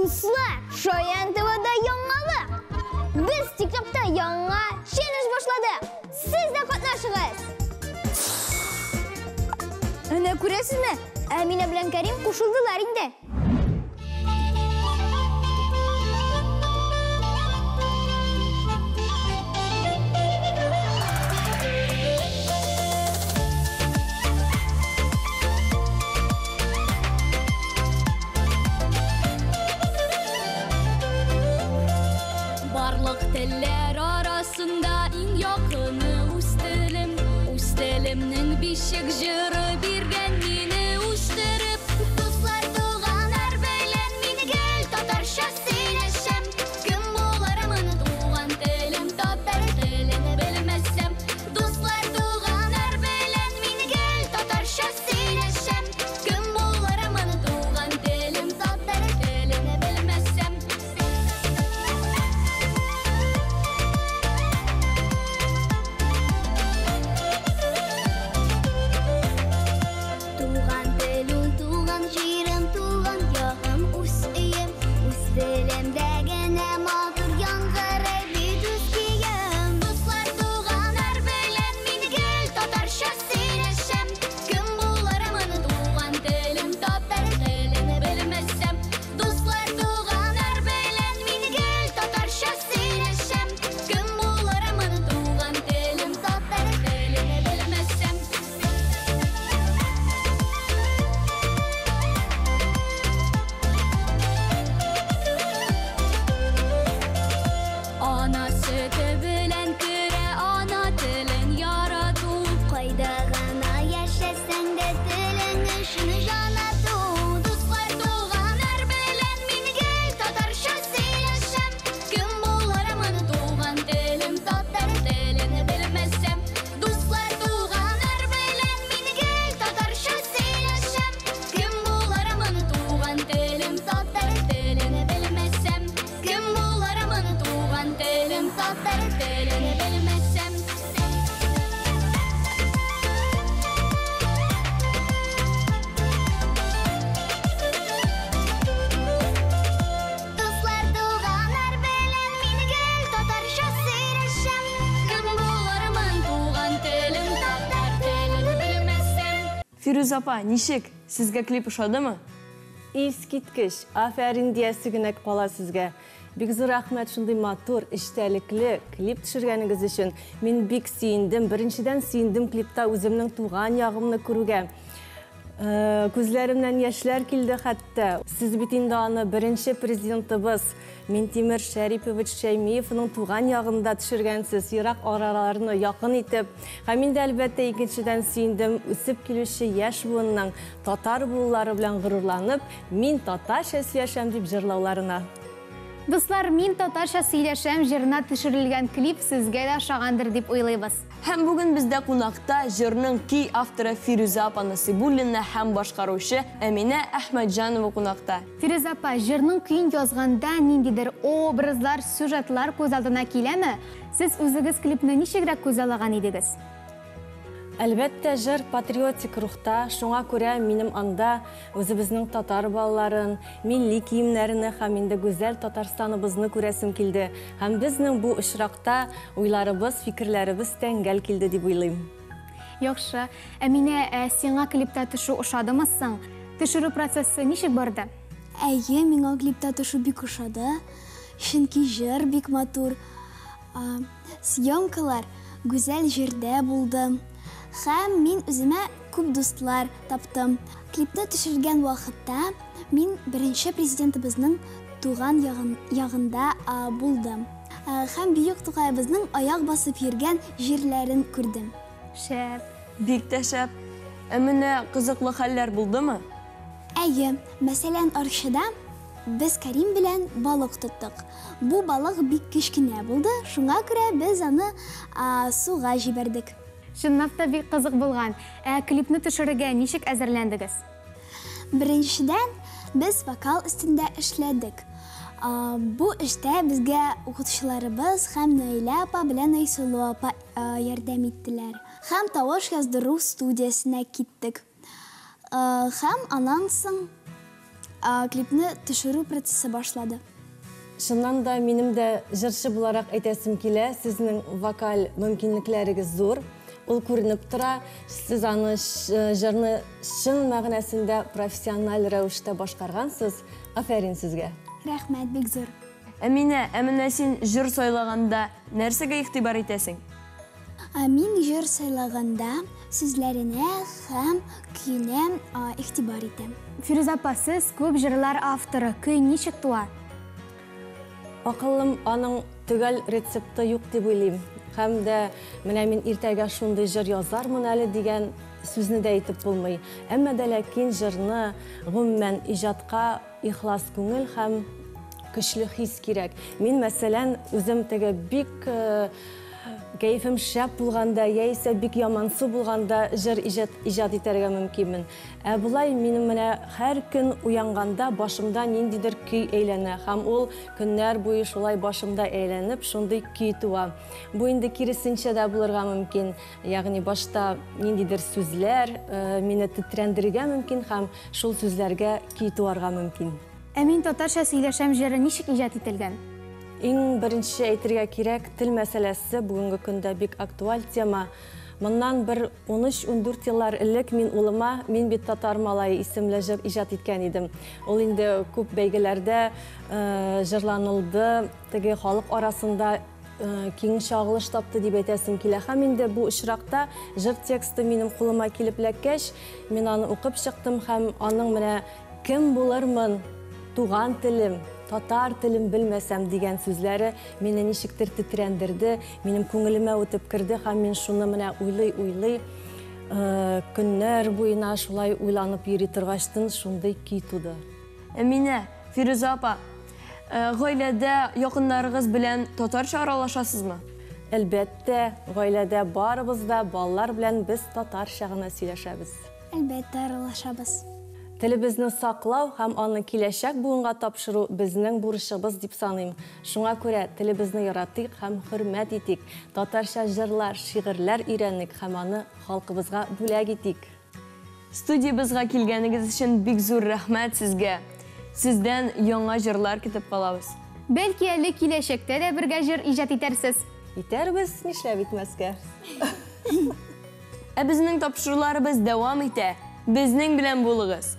Dostlar, Şoyan TV'da yangalı. Biz TikTok'ta yanga challenge başladı. Siz de katlaşınız. Öne күрәсез mi? Әминә белән Кәрим кушылдылар инде. Барлык телләр арасында иң якыны үз телем. Үз телемнең бишек җыры биргән мине үстереп. Дуслар туган һәр белән мине гел татарча сөйләшәм. Кем булармын туган телем татар телен белмәсәм. Дуслар туган һәр белән мине гел татарча сөйләшәм. Кем булармын туган телем татар телен белмәсәм. Туган телем, туган җирем, туган ягым, үз өем, үз телемдә генә матур яңгырый бит үз көем. Дуслар туган һәр белән мине гел татарча сөйләшәм. Кем булармын туган телем татар телен белмәсәм. Дуслар туган һәр белән мине гел татарча сөйләшәм. Кем булармын туган телем татар телен белмәсәм. Ана сөте белән керә, ана телен ярату. Кайда гына яшәсәң дә телең өчен җанату. Дуслар туган һәр белән мине гел татарча сөйләшәм. Кем булармын туган телем татар телен белмәсәм. Дуслар туган һәр белән мине гел татарча сөйләшәм. Кем булармын туган телем татар телен белмәсәм. Кем булармын туган телем татар телен белмәсәм. Дуслар туган һәр белән мине гел татарча сөйләшәм. Кем булармын туган телем татар телен белмәсәм. Фирүз апа, нишек? Сезгә клип ошадымы? Искиткеч, афәрин диясе генә кала сезгә. Бик зур рәхмәт шундый матур, эчтәлекле клип төшергәнегез өчен. Мин бик сөендем. Беренчедән сөендем клипта үземнең туган ягымны күрүгә. Күзләремнән яшьләр килде хәтта. Сез бит инде аны беренче президентыбыз Минтимер Шәрипович Шәймиевның туган ягында төшергәнсез, ерак араларны якын итеп. Һәм инде әлбәттә икенчедән сөендем, үсеп килүче яшь буынның татар булулары белән горурланып, мин татарча сөйләшәм дип җырлауларына. Дуслар, мин татарча сөйләшәм җырына төшерелгән клип сезгә дә ошагандыр дип уйлыйбыз. Һәм бүген бездә кунакта җырның ки авторы Фирүзә апа Насыйбуллина һәм башкаручы Әминә Әхмәтҗанова кунакта. Фирүзә апа, җырның көен язганда ниндидер образлар, сюжетлар күз алдына киләме? Сез үзегез клипны ничегрәк күз алган идегез? Әлбәттә, җыр патриотик рухта, шуңа күрә минем анда үзебезнең татар балаларын, милли киемнәрне һәм инде гүзәл Татарстаныбызны күрәсем килде. Һәм безнең бу очракта уйларыбыз, фикерләребез тәңгәл килде дип уйлыйм. Яхшы. Әминә, сиңа клипта төшү ошадымы соң? Төшерү процессы ничек барды? Әйе, миңа клипта төшү бик ошады. Чөнки җыр бик матур. Съемкалар гүзәл җирдә булды. Һәм мин үземә күп дуслар таптым. Клипны төшергән вакытта мин беренче президентыбызның туган ягында булдым. Һәм бөек тугайыбызның аяк басып йөргән җирләрен күрдем. Шәп. Бик тә шәп. Менә кызыклы хәлләр булдымы? Әйе, мәсәлән, Арчада без Кәрим белән балык тоттык. Бу балык бик кечкенә булды, шуңа күрә без аны суга җибәрдек. Чынлап та бик кызык булган. Клипны төшерергә ничек әзерләндегез? Беренчедән без вокал өстендә эшләдек. Бу эштә безгә укытучыларыбыз һәм Наилә апа белән Айсылу апа ярдәм иттеләр. Һәм тавыш яздыру студиясенә киттек. Һәм аннан соң клипне төшерү процессы башлады. Шыннан да минем дә җырчы буларак әйтәсем килә, сезнең вокаль мөмкинлекләрегез зур. Ул күренеп тора, сез аны җырны чын мәгънәсендә профессиональ рәвештә башкаргансыз. Афәрин сезгә. Рәхмәт, бик зур. Әминә, менә син җыр сайлаганда нәрсәгә игътибар итәсең? Мин җыр сайлаганда сүзләренә һәм көенә игътибар итәм. Фируза апа, сез күп җырлар авторы, көй ничек туа? Акылым аның төгәл рецепты юк дип уйлыйм. Һәм дә менә мин иртәгә шундый җыр язармын әле дигән сүзне дә әйтеп булмый. Әмма дә ләкин җырны гомумән иҗатка ихлас күңел һәм көчле хис кирәк. Мин мәсәлән үзем теге бик кәефем шәп булганда, яисә бик ямансу булганда җыр иҗат итәргә мөмкинмен. Булай минем менә һәр көн уянганда башымда ниндидер көй әйләнә һәм ул көннәр буе шулай башымда әйләнеп, шундый көй туа. Бу инде киресенчә дә булырга мөмкин. Ягъни башта ниндидер сүзләр мине тетрәндерергә мөмкин һәм шул сүзләргә көй туарга мөмкин. Мин татарча сөйләшәм җыры ничек иҗат ителгән? Иң беренче әйтергә кирәк, тел мәсьәләсе бүгенге көндә бик актуаль тема. Моннан бер 13-14 еллар элек мин бит татар малае исемле җыр иҗат иткән идем. Ул инде күп бәйгеләрдә җырланылды, теге халык арасында киң чагылыш тапты дип әйтәсем килә. Һәм инде бу очракта җыр тексты минем кулыма килеп эләккәч, мин аны укып чыктым һәм аның менә кем булырмын, туган телем, татар телен белмәсәм дигән сүзләре мине ничектер тетрәндерде, минем күңелемә үтеп керде һәм мин шуны менә уйлый, көннәр буена шулай уйланып йөри торгачлы шундый көй туды. Әминә, Фируза апа, гаиләдә якыннарыгыз белән татарча аралашасызмы? Әлбәттә, гаиләдә барыбыз да балалар белән без татарча гына сөйләшәбез. Әлбәттә, аралашабыз. Телебезне саклау һәм аны киләчәк буынга тапшыру безнең бурычыбыз дип саныйм. Шуңа күрә телебезне яратыйк һәм хөрмәт итик. Татарча җырлар, шигырьләр өйрәнник һәм аны халкыбызга бүләк итик. Студиябызга килгәнегез өчен бик зур рәхмәт сезгә. Сездән яңа җырлар көтеп калабыз. Бәлки әле киләчәктә дә бергә җыр иҗат итәрсез. Итәрбез, нишләп итмәскә? Безнең тапшыруларыбыз дәвам итә. Безнең белән булыгыз.